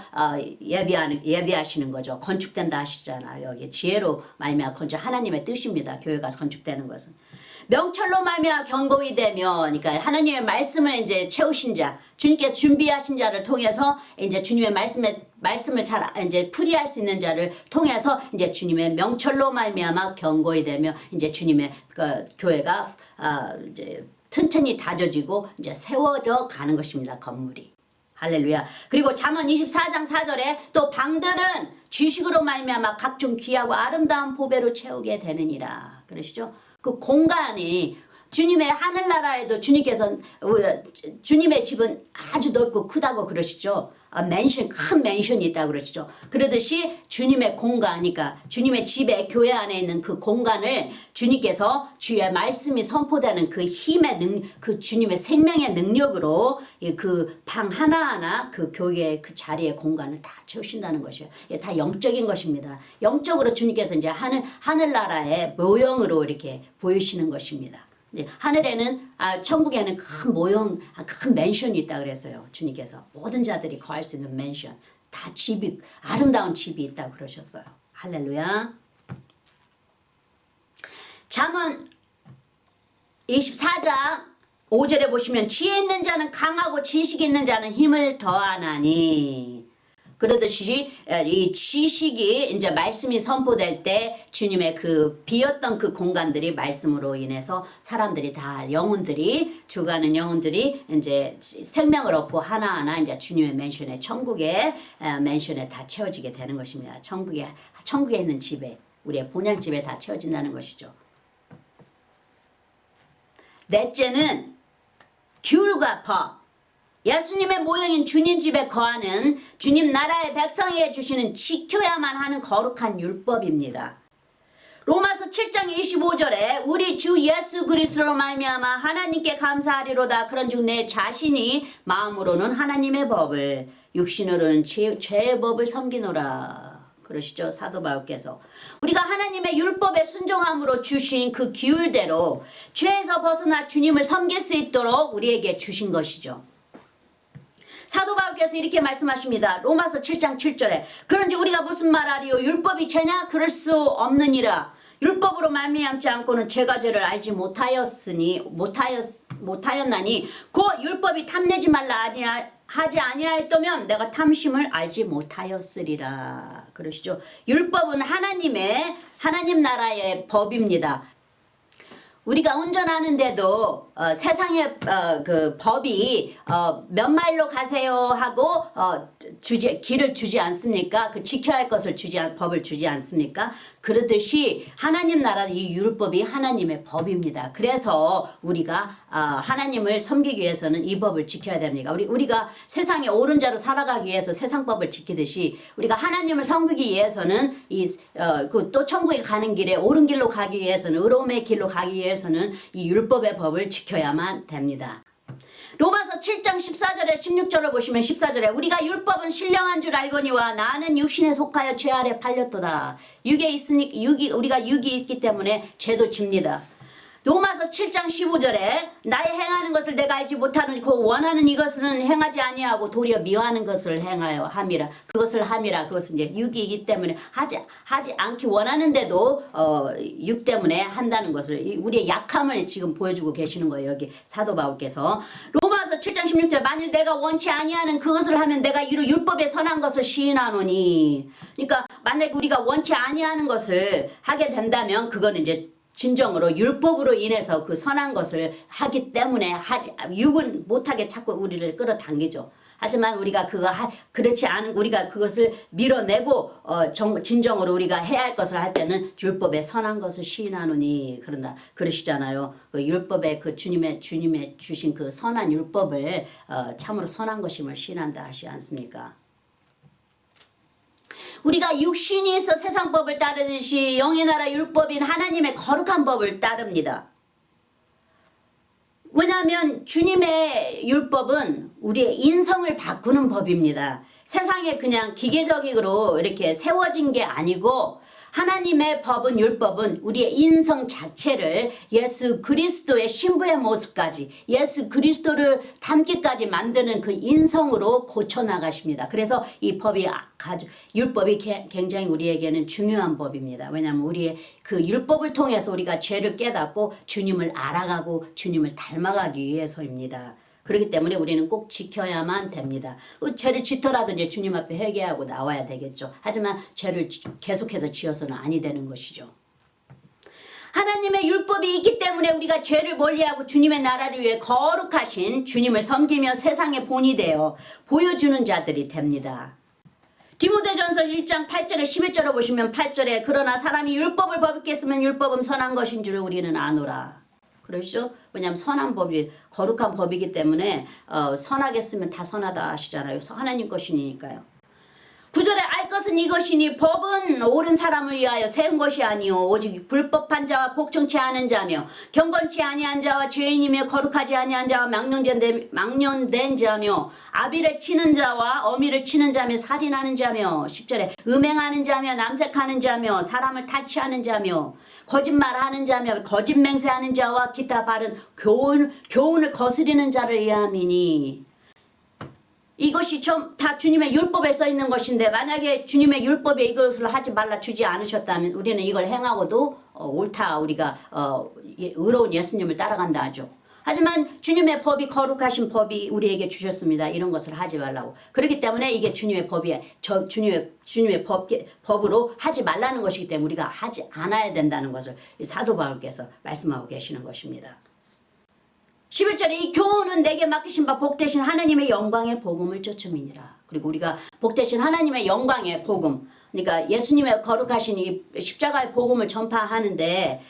예비하시는 거죠. 건축된다 하시잖아요. 여기 지혜로 말미암아 건축, 하나님의 뜻입니다. 교회가 건축되는 것은. 명철로 말미암아 견고히 되면, 그러니까 하나님의 말씀을 이제 채우신 자, 주님께서 준비하신 자를 통해서 이제 주님의 말씀을 잘 이제 풀이할 수 있는 자를 통해서 이제 주님의 명철로 말미암아 견고히 되며 이제 주님의 교회가 이제 튼튼히 다져지고 이제 세워져 가는 것입니다. 건물이. 할렐루야. 그리고 잠언 24장 4절에 또 방들은 지식으로 말미암아 각종 귀하고 아름다운 보배로 채우게 되느니라. 그러시죠? 그 공간이 주님의 하늘나라에도 주님께서 주님의 집은 아주 넓고 크다고 그러시죠. 맨션, 큰 맨션이 있다고 그러시죠. 그러듯이 주님의 공간이니까 주님의 집에 교회 안에 있는 그 공간을 주님께서 주의 말씀이 선포되는 그 힘의 그 주님의 생명의 능력으로 그 방 하나하나 그 교회의 그 자리의 공간을 다 채우신다는 것이에요. 다 영적인 것입니다. 영적으로 주님께서 이제 하늘나라의 모형으로 이렇게 보이시는 것입니다. 하늘에는 천국에는 큰 모형, 큰 맨션이 있다 그랬어요. 주님께서 모든 자들이 거할 수 있는 맨션, 다 집이 아름다운 집이 있다고 그러셨어요. 할렐루야. 잠언 24장 5절에 보시면 지혜 있는 자는 강하고 지식 있는 자는 힘을 더하나니. 그러듯이 이 지식이 이제 말씀이 선포될 때 주님의 그 비었던 그 공간들이 말씀으로 인해서 사람들이 다 영혼들이 죽어가는 영혼들이 이제 생명을 얻고 하나하나 이제 주님의 맨션에 천국의 맨션에 다 채워지게 되는 것입니다. 천국에 있는 집에 우리의 본향집에 다 채워진다는 것이죠. 넷째는 규율과 법. 예수님의 모형인 주님 집에 거하는 주님 나라의 백성에게 주시는 지켜야만 하는 거룩한 율법입니다. 로마서 7장 25절에 우리 주 예수 그리스도로 말미암아 하나님께 감사하리로다. 그런즉 내 자신이 마음으로는 하나님의 법을 육신으로는 죄의 법을 섬기노라. 그러시죠. 사도 바울께서 우리가 하나님의 율법에 순종함으로 주신 그 규율대로 죄에서 벗어나 주님을 섬길 수 있도록 우리에게 주신 것이죠. 사도 바울께서 이렇게 말씀하십니다. 로마서 7장 7절에 그런지 우리가 무슨 말하리요? 율법이 죄냐? 그럴 수 없느니라. 율법으로 말미암지 않고는 죄가 죄를 알지 못하였나니 곧 율법이 탐내지 말라 하지 아니하였다면 내가 탐심을 알지 못하였으리라. 그러시죠. 율법은 하나님 나라의 법입니다. 우리가 운전하는데도 세상의 그 법이 몇 마일로 가세요 하고 길을 주지 않습니까? 그 지켜야 할 것을 법을 주지 않습니까? 그러듯이 하나님 나라 이 율법이 하나님의 법입니다. 그래서 우리가 하나님을 섬기기 위해서는 이 법을 지켜야 됩니다. 우리가 세상에 옳은 자로 살아가기 위해서 세상 법을 지키듯이 우리가 하나님을 섬기기 위해서는 또 천국에 가는 길에 옳은 길로 가기 위해서는 의로움의 길로 가기 위해서는 이 율법의 법을 지켜야만 됩니다. 로마서 7장 14절에 16절을 보시면 14절에 우리가 율법은 신령한 줄 알거니와 나는 육신에 속하여 죄 아래 팔렸도다. 우리가 육이 있기 때문에 죄도 집니다. 로마서 7장 15절에 나의 행하는 것을 내가 알지 못하는 그 원하는 이것은 행하지 아니하고 도리어 미워하는 것을 행하여 함이라. 그것을 함이라. 그것은 이제 육이기 때문에 하지 않기 원하는데도 육 때문에 한다는 것을 우리의 약함을 지금 보여주고 계시는 거예요. 여기 사도 바울께서 로마서 7장 16절 만일 내가 원치 아니하는 그것을 하면 내가 이루 율법에 선한 것을 시인하노니. 그러니까 만약에 우리가 원치 아니하는 것을 하게 된다면 그거는 이제 진정으로 율법으로 인해서 그 선한 것을 하기 때문에 육은 못하게 자꾸 우리를 끌어당기죠. 하지만 우리가 그렇지 않은 우리가 그것을 밀어내고 진정으로 우리가 해야 할 것을 할 때는 율법에 선한 것을 시인하노니 그런다 그러시잖아요. 그 율법에 그 주님의 주신 그 선한 율법을 참으로 선한 것임을 시인한다 하시 않습니까? 우리가 육신이 있어 세상 법을 따르듯이 영의 나라 율법인 하나님의 거룩한 법을 따릅니다. 왜냐하면 주님의 율법은 우리의 인성을 바꾸는 법입니다. 세상에 그냥 기계적으로 이렇게 세워진 게 아니고 하나님의 법은 율법은 우리의 인성 자체를 예수 그리스도의 신부의 모습까지 예수 그리스도를 닮기까지 만드는 그 인성으로 고쳐나가십니다. 그래서 이 법이 율법이 굉장히 우리에게는 중요한 법입니다. 왜냐하면 우리의 그 율법을 통해서 우리가 죄를 깨닫고 주님을 알아가고 주님을 닮아가기 위해서입니다. 그렇기 때문에 우리는 꼭 지켜야만 됩니다. 죄를 짓더라도 이제 주님 앞에 회개하고 나와야 되겠죠. 하지만 죄를 계속해서 지어서는 아니 되는 것이죠. 하나님의 율법이 있기 때문에 우리가 죄를 멀리하고 주님의 나라를 위해 거룩하신 주님을 섬기며 세상의 본이 되어 보여주는 자들이 됩니다. 디모데전서 1장 8절에 11절을 보시면 8절에 그러나 사람이 율법을 버겁게 쓰면 율법은 선한 것인 줄 우리는 아노라. 그러시죠? 왜냐하면 선한 법이 거룩한 법이기 때문에 선하게 쓰면 다 선하다 하시잖아요. 하나님 것이니까요. 9절에 알 것은 이것이니 법은 옳은 사람을 위하여 세운 것이 아니요 오직 불법한 자와 복종치 않은 자며 경건치 아니한 자와 죄인이며 거룩하지 아니한 자와 망령된 자며 아비를 치는 자와 어미를 치는 자며 살인하는 자며 10절에 음행하는 자며 남색하는 자며 사람을 타치하는 자며 거짓말하는 자며 거짓 맹세하는 자와 기타 바른 교훈을 거스리는 자를 위함이니 이것이 다 주님의 율법에 써 있는 것인데 만약에 주님의 율법에 이것을 하지 말라 주지 않으셨다면 우리는 이걸 행하고도 옳다 우리가 의로운 예수님을 따라간다 하죠. 하지만 주님의 법이 거룩하신 법이 우리에게 주셨습니다. 이런 것을 하지 말라고. 그렇기 때문에 이게 주님의 법이 주님의 법으로 하지 말라는 것이기 때문에 우리가 하지 않아야 된다는 것을 사도 바울께서 말씀하고 계시는 것입니다. 11절에 이 교훈은 내게 맡기신 바 복되신 하나님의 영광의 복음을 쫓음이니라. 그리고 우리가 복되신 하나님의 영광의 복음 그러니까 예수님의 거룩하신 이 십자가의 복음을 전파하는데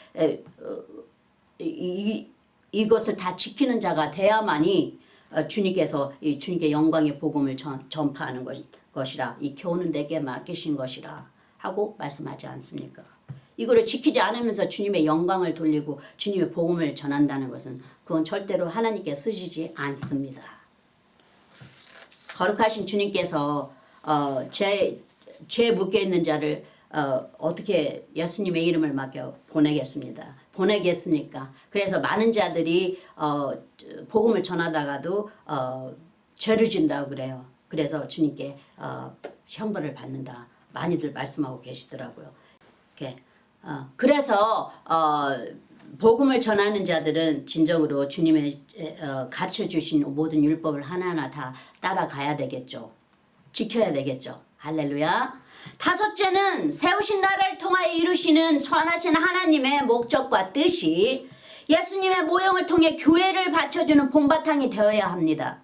이것을 다 지키는 자가 돼야만이 주님께 영광의 복음을 전파하는 것이라 이 교훈은 내게 맡기신 것이라 하고 말씀하지 않습니까? 이거를 지키지 않으면서 주님의 영광을 돌리고 주님의 복음을 전한다는 것은 그건 절대로 하나님께 쓰시지 않습니다. 거룩하신 주님께서 죄에 묶여있는 자를 어떻게 예수님의 이름을 맡겨 보내겠습니까? 그래서 많은 자들이 복음을 전하다가도 죄를 진다고 그래요. 그래서 주님께 형벌을 받는다. 많이들 말씀하고 계시더라고요. 이렇게 그래서 복음을 전하는 자들은 진정으로 주님의 가르쳐주신 모든 율법을 하나하나 다 따라가야 되겠죠. 지켜야 되겠죠. 할렐루야. 다섯째는 세우신 나라를 통하여 이루시는 선하신 하나님의 목적과 뜻이 예수님의 모형을 통해 교회를 받쳐주는 본바탕이 되어야 합니다.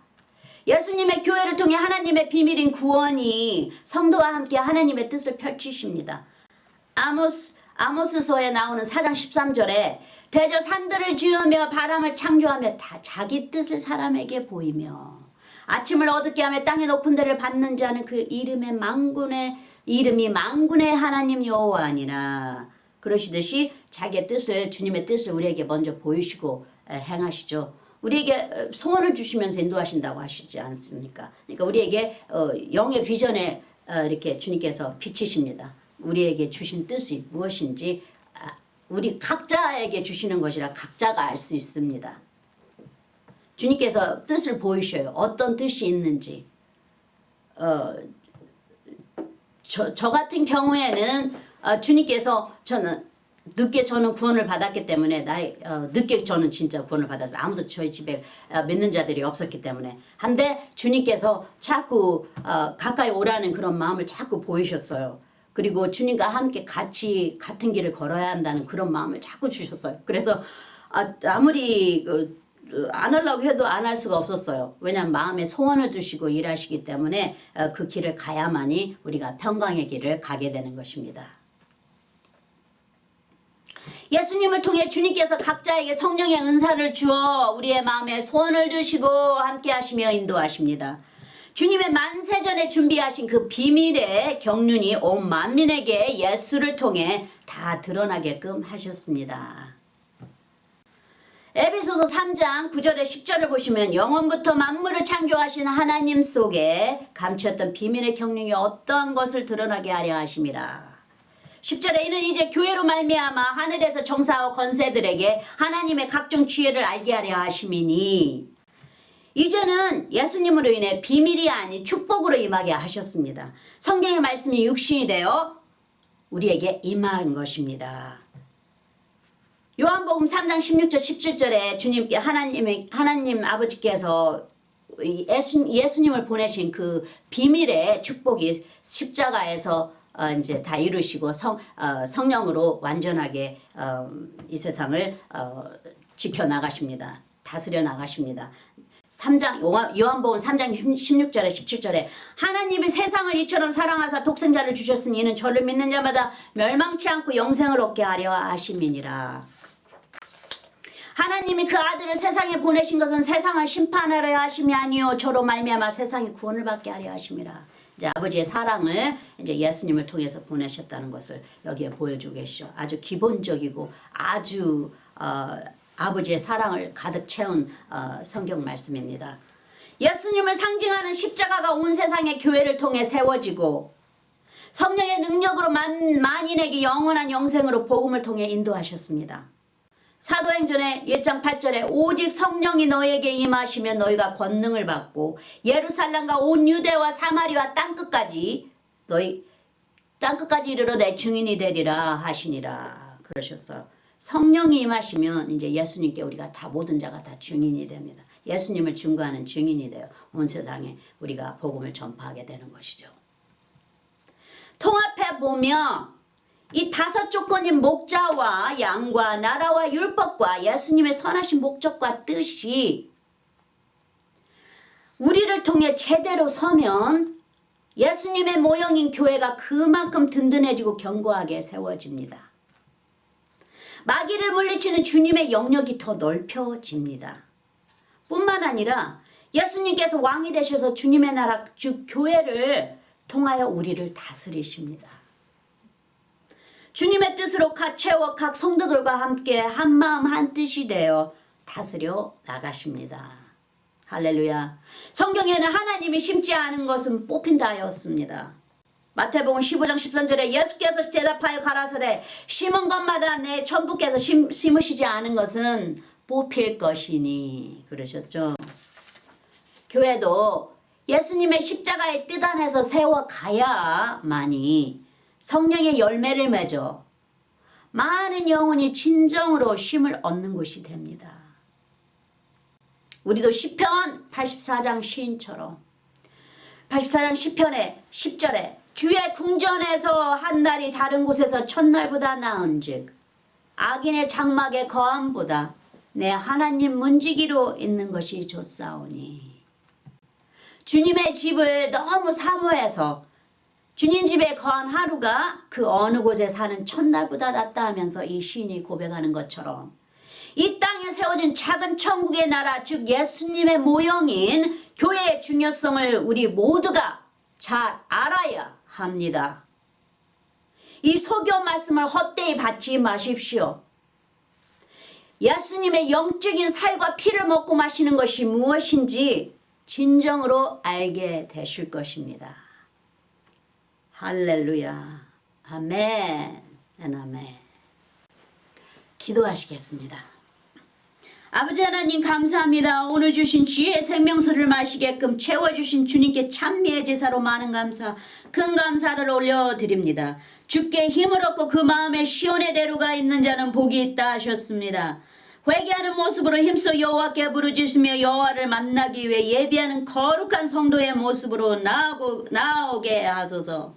예수님의 교회를 통해 하나님의 비밀인 구원이 성도와 함께 하나님의 뜻을 펼치십니다. 아모스서에 나오는 4장 13절에 대저 산들을 지으며 바람을 창조하며 다 자기 뜻을 사람에게 보이며 아침을 어둡게 하며 땅의 높은 데를 받는 자는 그 이름이 만군의 하나님 여호와니라. 그러시듯이 자기의 뜻을 주님의 뜻을 우리에게 먼저 보이시고 행하시죠. 우리에게 소원을 주시면서 인도하신다고 하시지 않습니까? 그러니까 우리에게 영의 비전에 이렇게 주님께서 비치십니다. 우리에게 주신 뜻이 무엇인지 우리 각자에게 주시는 것이라 각자가 알 수 있습니다. 주님께서 뜻을 보이셔요. 어떤 뜻이 있는지. 저 같은 경우에는 주님께서 늦게 저는 구원을 받았기 때문에 늦게 저는 진짜 구원을 받았어요. 아무도 저희 집에 믿는 자들이 없었기 때문에. 한데 주님께서 자꾸 가까이 오라는 그런 마음을 자꾸 보이셨어요. 그리고 주님과 함께 같이 같은 길을 걸어야 한다는 그런 마음을 자꾸 주셨어요. 그래서 아무리 안 하려고 해도 안 할 수가 없었어요. 왜냐하면 마음에 소원을 두시고 일하시기 때문에 그 길을 가야만이 우리가 평강의 길을 가게 되는 것입니다. 예수님을 통해 주님께서 각자에게 성령의 은사를 주어 우리의 마음에 소원을 두시고 함께 하시며 인도하십니다. 주님의 만세전에 준비하신 그 비밀의 경륜이 온 만민에게 예수를 통해 다 드러나게끔 하셨습니다. 에베소서 3장 9절에 10절을 보시면 영원부터 만물을 창조하신 하나님 속에 감추었던 비밀의 경륜이 어떠한 것을 드러나게 하려 하심이라. 10절에 이는 이제 교회로 말미암아 하늘에서 정사하고 권세들에게 하나님의 각종 지혜를 알게 하려 하심이니 이제는 예수님으로 인해 비밀이 아닌 축복으로 임하게 하셨습니다. 성경의 말씀이 육신이 되어 우리에게 임한 것입니다. 요한복음 3장 16절 17절에 주님께 하나님 아버지께서 예수님을 보내신 그 비밀의 축복이 십자가에서 이제 다 이루시고 성령으로 완전하게 이 세상을 지켜나가십니다. 다스려 나가십니다. 요한복음 3장 16절에 17절에 하나님이 세상을 이처럼 사랑하사 독생자를 주셨으니 이는 저를 믿는 자마다 멸망치 않고 영생을 얻게 하려 하심이니라. 하나님이 그 아들을 세상에 보내신 것은 세상을 심판하려 하심이 아니요 저로 말미암아 세상이 구원을 받게 하려 하심이라. 이제 아버지의 사랑을 이제 예수님을 통해서 보내셨다는 것을 여기에 보여주고 계시죠. 아주 기본적이고 아주 아버지의 사랑을 가득 채운 성경 말씀입니다. 예수님을 상징하는 십자가가 온 세상의 교회를 통해 세워지고 성령의 능력으로 만인에게 영원한 영생으로 복음을 통해 인도하셨습니다. 사도행전의 1장 8절에 오직 성령이 너에게 임하시면 너희가 권능을 받고 예루살렘과 온 유대와 사마리아 땅끝까지 이르러 내 증인이 되리라 하시니라 그러셨어요. 성령이 임하시면 이제 예수님께 우리가 다 모든 자가 다 증인이 됩니다. 예수님을 증거하는 증인이 되어 온 세상에 우리가 복음을 전파하게 되는 것이죠. 통합해 보며 이 5 조건인 목자와 양과 나라와 율법과 예수님의 선하신 목적과 뜻이 우리를 통해 제대로 서면 예수님의 모형인 교회가 그만큼 든든해지고 견고하게 세워집니다. 마귀를 물리치는 주님의 영역이 더 넓혀집니다. 뿐만 아니라 예수님께서 왕이 되셔서 주님의 나라 즉 교회를 통하여 우리를 다스리십니다. 주님의 뜻으로 각 채워 각 성도들과 함께 한마음 한뜻이 되어 다스려 나가십니다. 할렐루야. 성경에는 하나님이 심지 않은 것은 뽑힌다 하였습니다. 마태복음 15장 13절에 예수께서 대답하여 가라사대 심은 것마다 내 천부께서 심으시지 않은 것은 뽑힐 것이니 그러셨죠. 교회도 예수님의 십자가의 뜻 안에서 세워가야만이 성령의 열매를 맺어 많은 영혼이 진정으로 쉼을 얻는 곳이 됩니다. 우리도 시편 84장 시인처럼 84장 시편의 10절에 주의 궁전에서 한 달이 다른 곳에서 첫날보다 나은즉 악인의 장막의 거함보다 내 하나님 문지기로 있는 것이 좋사오니. 주님의 집을 너무 사모해서 주님 집에 거한 하루가 그 어느 곳에 사는 첫날보다 낫다 하면서 이 시인이 고백하는 것처럼 이 땅에 세워진 작은 천국의 나라 즉 예수님의 모형인 교회의 중요성을 우리 모두가 잘 알아야 합니다. 이 소교 말씀을 헛되이 받지 마십시오. 예수님의 영적인 살과 피를 먹고 마시는 것이 무엇인지 진정으로 알게 되실 것입니다. 할렐루야. 아멘. 아멘. 기도하시겠습니다. 아버지 하나님 감사합니다. 오늘 주신 지혜의 생명수를 마시게끔 채워주신 주님께 찬미의 제사로 많은 감사, 큰 감사를 올려드립니다. 주께 힘을 얻고 그 마음에 시온의 대로가 있는 자는 복이 있다 하셨습니다. 회개하는 모습으로 힘써 여호와께 부르짖으며 여호와를 만나기 위해 예비하는 거룩한 성도의 모습으로 나오게 하소서.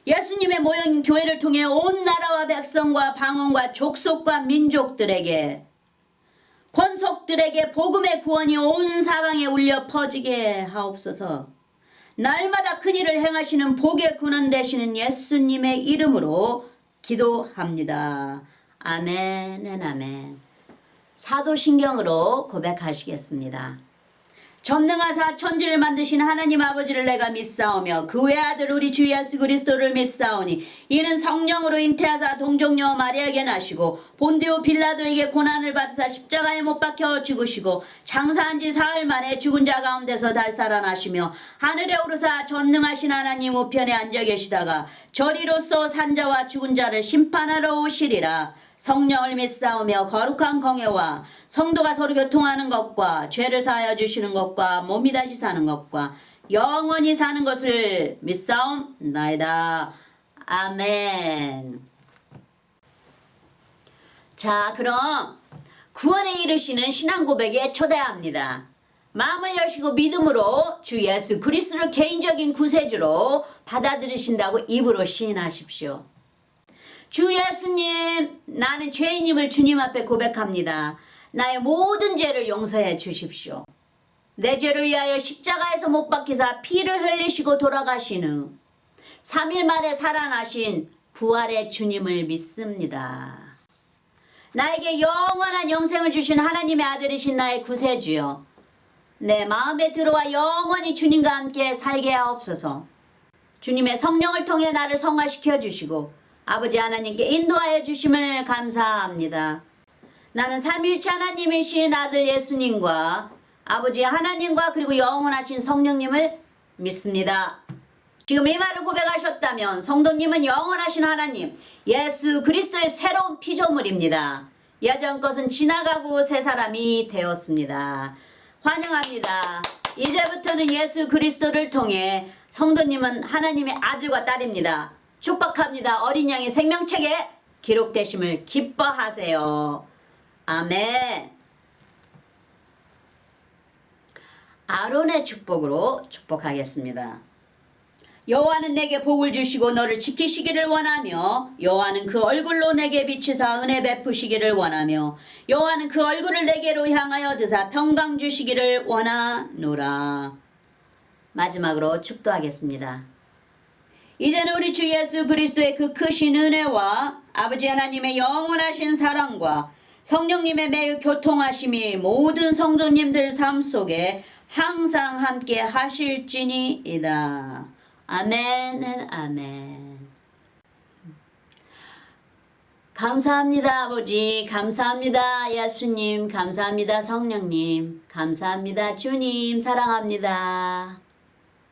예수님의 모형인 교회를 통해 온 나라와 백성과 방언과 족속과 민족들에게 권속들에게 복음의 구원이 온 사방에 울려 퍼지게 하옵소서. 날마다 큰일을 행하시는 복의 근원 되시는 예수님의 이름으로 기도합니다. 아멘, 아멘. 사도신경으로 고백하시겠습니다. 전능하사 천지를 만드신 하나님 아버지를 내가 믿사오며 그 외아들 우리 주 예수 그리스도를 믿사오니 이는 성령으로 잉태하사 동정녀 마리아에게 나시고 본디오 빌라도에게 고난을 받으사 십자가에 못 박혀 죽으시고 장사한 지 사흘 만에 죽은 자 가운데서 다시 살아나시며 하늘에 오르사 전능하신 하나님 우편에 앉아 계시다가 저리로서 산자와 죽은 자를 심판하러 오시리라. 성령을 믿사오며 거룩한 공예와 성도가 서로 교통하는 것과 죄를 사하여 주시는 것과 몸이 다시 사는 것과 영원히 사는 것을 믿사옵나이다. 아멘. 자, 그럼 구원에 이르시는 신앙 고백에 초대합니다. 마음을 여시고 믿음으로 주 예수 그리스도를 개인적인 구세주로 받아들이신다고 입으로 시인하십시오. 주 예수님, 나는 죄인임을 주님 앞에 고백합니다. 나의 모든 죄를 용서해 주십시오. 내 죄를 위하여 십자가에서 못 박히사 피를 흘리시고 돌아가신 후 3일 만에 살아나신 부활의 주님을 믿습니다. 나에게 영원한 영생을 주신 하나님의 아들이신 나의 구세주여, 내 마음에 들어와 영원히 주님과 함께 살게 하옵소서. 주님의 성령을 통해 나를 성화시켜 주시고 아버지 하나님께 인도하여 주심을 감사합니다. 나는 삼위일체 하나님이신 아들 예수님과 아버지 하나님과 그리고 영원하신 성령님을 믿습니다. 지금 이 말을 고백하셨다면 성도님은 영원하신 하나님 예수 그리스도의 새로운 피조물입니다. 예전 것은 지나가고 새 사람이 되었습니다. 환영합니다. 이제부터는 예수 그리스도를 통해 성도님은 하나님의 아들과 딸입니다. 축복합니다. 어린 양의 생명책에 기록되심을 기뻐하세요. 아멘. 아론의 축복으로 축복하겠습니다. 여호와는 내게 복을 주시고 너를 지키시기를 원하며 여호와는 그 얼굴로 내게 비추사 은혜 베푸시기를 원하며 여호와는 그 얼굴을 내게로 향하여 드사 평강 주시기를 원하노라. 마지막으로 축도하겠습니다. 이제는 우리 주 예수 그리스도의 그 크신 은혜와 아버지 하나님의 영원하신 사랑과 성령님의 매우 교통하심이 모든 성도님들 삶 속에 항상 함께 하실지니이다. 아멘, 아멘. 감사합니다, 아버지. 감사합니다, 예수님. 감사합니다, 성령님. 감사합니다, 주님. 사랑합니다.